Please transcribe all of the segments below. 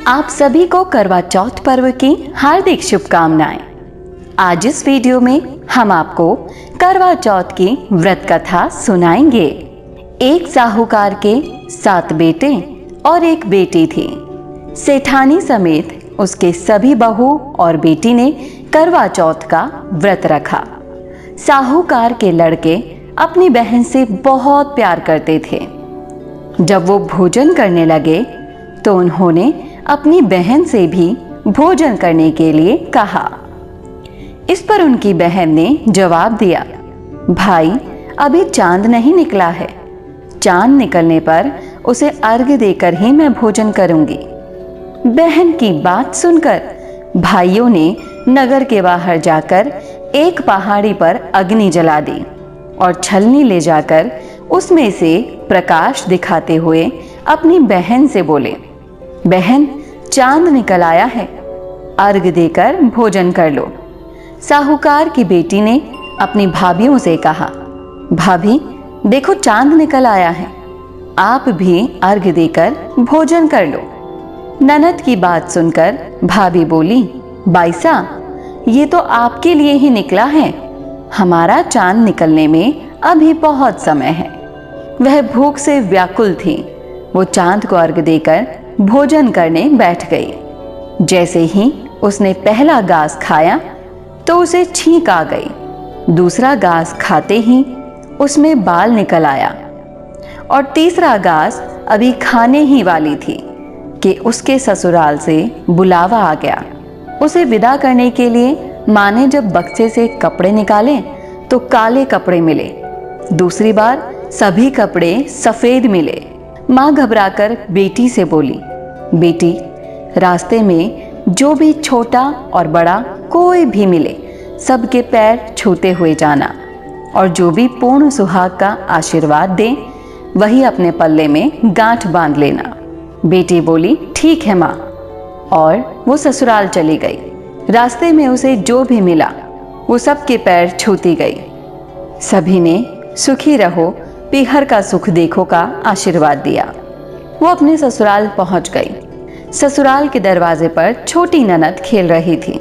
आप सभी को करवा चौथ पर्व की हार्दिक शुभकामनाएं। आज इस वीडियो में हम आपको करवा चौथ की व्रत कथा सुनाएंगे। एक साहूकार के 7 बेटे और एक बेटी थी। सेठानी समेत उसके सभी बहू और बेटी ने करवा चौथ का व्रत रखा। साहूकार के लड़के अपनी बहन से बहुत प्यार करते थे। जब वो भोजन करने लगे तो उन्होंने अपनी बहन से भी भोजन करने के लिए कहा। इस पर उनकी बहन ने जवाब दिया, भाई अभी चांद नहीं निकला है, चांद निकलने पर उसे अर्घ्य देकर ही मैं भोजन करूंगी। बहन की बात सुनकर भाइयों ने नगर के बाहर जाकर एक पहाड़ी पर अग्नि जला दी और छलनी ले जाकर उसमें से प्रकाश दिखाते हुए अपनी बहन से बोले, बहन चांद निकल आया है, अर्घ देकर भोजन कर लो। साहूकार की बेटी ने अपनी भाभियों से कहा, भाभी देखो चांद निकल आया है, आप भी अर्घ देकर भोजन कर लो। ननद की बात सुनकर भाभी बोली, बाईसा ये तो आपके लिए ही निकला है, हमारा चांद निकलने में अभी बहुत समय है। वह भूख से व्याकुल थी। वो चांद को अर्घ देकर भोजन करने बैठ गई। जैसे ही उसने पहला घास खाया तो उसे छींक आ गई। दूसरा घास खाते ही उसमें बाल निकल आया और तीसरा घास अभी खाने ही वाली थी कि उसके ससुराल से बुलावा आ गया। उसे विदा करने के लिए माँ ने जब बक्से से कपड़े निकाले तो काले कपड़े मिले। दूसरी बार सभी कपड़े सफेद मिले। माँ घबराकर बेटी से बोली, बेटी रास्ते में जो भी छोटा और बड़ा कोई भी मिले सबके पैर छूते हुए जाना और जो भी पूर्ण सुहाग का आशीर्वाद दे वही अपने पल्ले में गांठ बांध लेना। बेटी बोली, ठीक है माँ, और वो ससुराल चली गई। रास्ते में उसे जो भी मिला वो सबके पैर छूती गई। सभी ने सुखी रहो पीहर का सुख देखो का आशीर्वाद दिया। वो अपने ससुराल पहुंच गई। ससुराल के दरवाजे पर छोटी ननद खेल रही थी।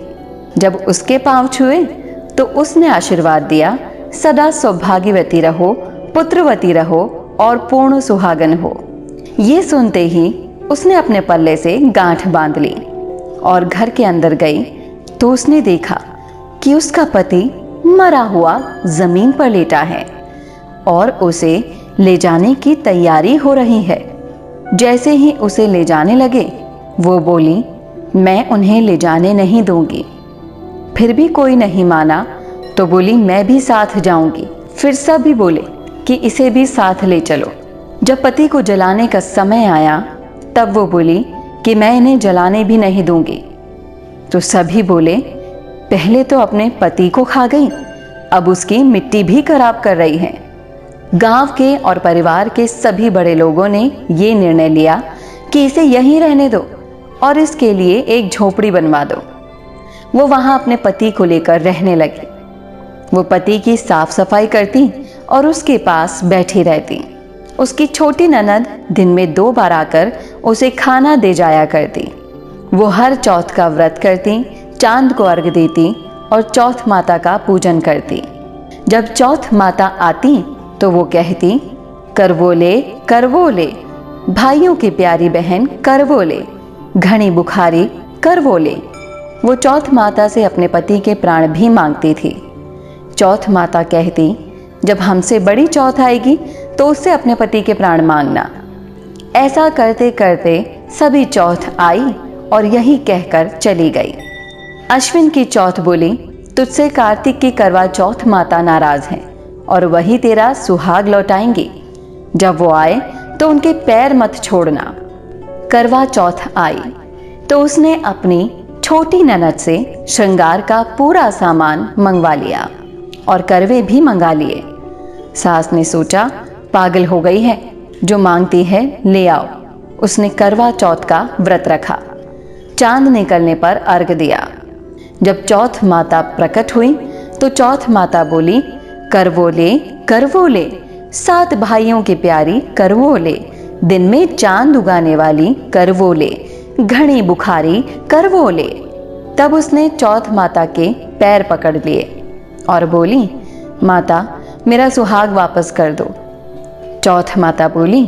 जब उसके पांव छुए तो उसने आशीर्वाद दिया, सदा सौभाग्यवती रहो, पुत्रवती रहो और पूर्ण सुहागन हो। ये सुनते ही उसने अपने पल्ले से गांठ बांध ली और घर के अंदर गई तो उसने देखा कि उसका पति मरा हुआ जमीन पर लेटा है और उसे ले जाने की तैयारी हो रही है। जैसे ही उसे ले जाने लगे वो बोली, मैं उन्हें ले जाने नहीं दूंगी। फिर भी कोई नहीं माना तो बोली, मैं भी साथ जाऊंगी। फिर सब भी बोले कि इसे भी साथ ले चलो। जब पति को जलाने का समय आया तब वो बोली कि मैं इन्हें जलाने भी नहीं दूंगी। तो सभी बोले, पहले तो अपने पति को खा गई, अब उसकी मिट्टी भी खराब कर रही है। गांव के और परिवार के सभी बड़े लोगों ने ये निर्णय लिया कि इसे यहीं रहने दो और इसके लिए एक झोपड़ी बनवा दो। वो वहां अपने पति को लेकर रहने लगी। वो पति की साफ सफाई करती और उसके पास बैठी रहती। उसकी छोटी ननद दिन में 2 बार आकर उसे खाना दे जाया करती। वो हर चौथ का व्रत करती, चांद को अर्घ देती और चौथ माता का पूजन करती। जब चौथ माता आती तो वो कहती, करवोले करवोले, भाइयों की प्यारी बहन करवोले, घनी बुखारी करवोले। वो चौथ माता से अपने पति के प्राण भी मांगती थी। चौथ माता कहती, जब हमसे बड़ी चौथ आएगी तो उससे अपने पति के प्राण मांगना। ऐसा करते करते सभी चौथ आई और यही कहकर चली गई। अश्विन की चौथ बोली, तुझसे कार्तिक की करवा चौथ माता नाराज है और वही तेरा सुहाग लौटाएंगी। जब वो आए तो उनके पैर मत छोड़ना। करवा चौथ आई तो उसने अपनी छोटी ननद से श्रृंगार का पूरा सामान मंगवा लिया और करवे भी मंगा लिए। सास ने सोचा, पागल हो गई है, जो मांगती है ले आओ। उसने करवा चौथ का व्रत रखा। चांद निकलने पर अर्घ दिया। जब चौथ माता प्रकट हुई तो चौथ माता बोली, करवोले करवोले, 7 भाइयों की प्यारी करवोले, दिन में चांद उगाने वाली करवोले, घनी बुखारी करवो ले। तब उसने चौथ माता के पैर पकड़ लिए और बोली, माता मेरा सुहाग वापस कर दो। चौथ माता बोली,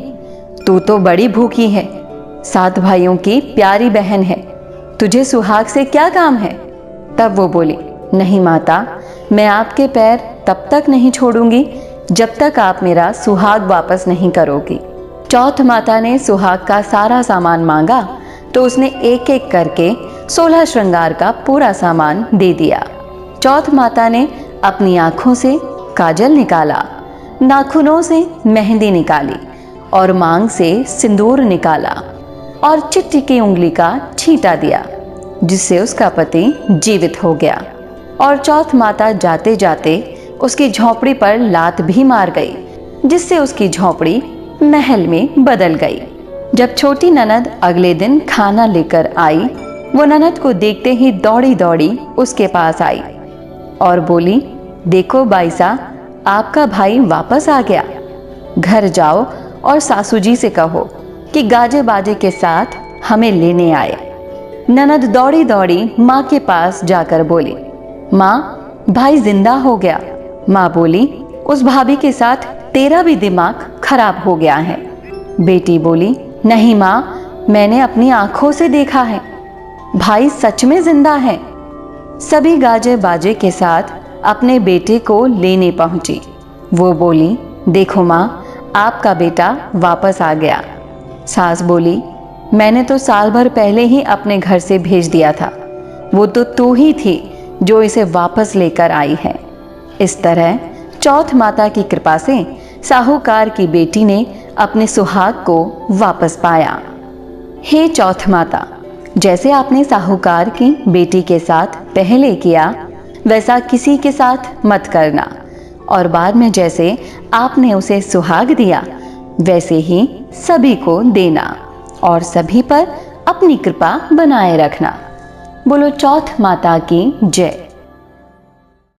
तू तो बड़ी भूखी है, 7 भाइयों की प्यारी बहन है, तुझे सुहाग से क्या काम है। तब वो बोली, नहीं माता, मैं आपके पैर तब तक नहीं छोड़ूंगी जब तक आप मेरा सुहाग वापस नहीं करोगी। चौथ माता ने सुहाग का सारा सामान मांगा तो उसने एक एक करके 16 श्रृंगार का पूरा सामान दे दिया। चौथ माता ने अपनी आंखों से काजल निकाला, नाखूनों से मेहंदी निकाली और मांग से सिंदूर निकाला और चिट्ठी की उंगली का छींटा दिया, जिससे उसका पति जीवित हो गया। और चौथ माता जाते जाते उसकी झोंपड़ी पर लात भी मार गई, जिससे उसकी झोंपड़ी महल में बदल गई। जब छोटी ननद अगले दिन खाना लेकर आई, वो ननद को देखते ही दौड़ी दौड़ी उसके पास आई और बोली, देखो बाईसा, आपका भाई वापस आ गया। घर जाओ और सासू जी से कहो कि गाजे बाजे के साथ हमें लेने आए। ननद दौड़ी दौड़ी माँ के पास जाकर बोली, माँ भाई जिंदा हो गया। माँ बोली, उस भाभी के साथ तेरा भी दिमाग खराब हो गया है। बेटी बोली, नहीं माँ, मैंने अपनी आंखों से देखा है, भाई सच में जिंदा है। सभी गाजे बाजे के साथ अपने बेटे को लेने पहुंची। वो बोली, देखो माँ, आपका बेटा वापस आ गया। सास बोली, मैंने तो साल भर पहले ही अपने घर से भेज दिया था, वो तो तू ही थी जो इसे वापस लेकर आई है। इस तरह चौथ माता की कृपा से साहूकार की बेटी ने अपने सुहाग को वापस पाया। हे चौथ माता, जैसे आपने साहूकार की बेटी के साथ पहले किया, वैसा किसी के साथ मत करना, और बाद में जैसे आपने उसे सुहाग दिया, वैसे ही सभी को देना और सभी पर अपनी कृपा बनाए रखना। बोलो चौथ माता की जय।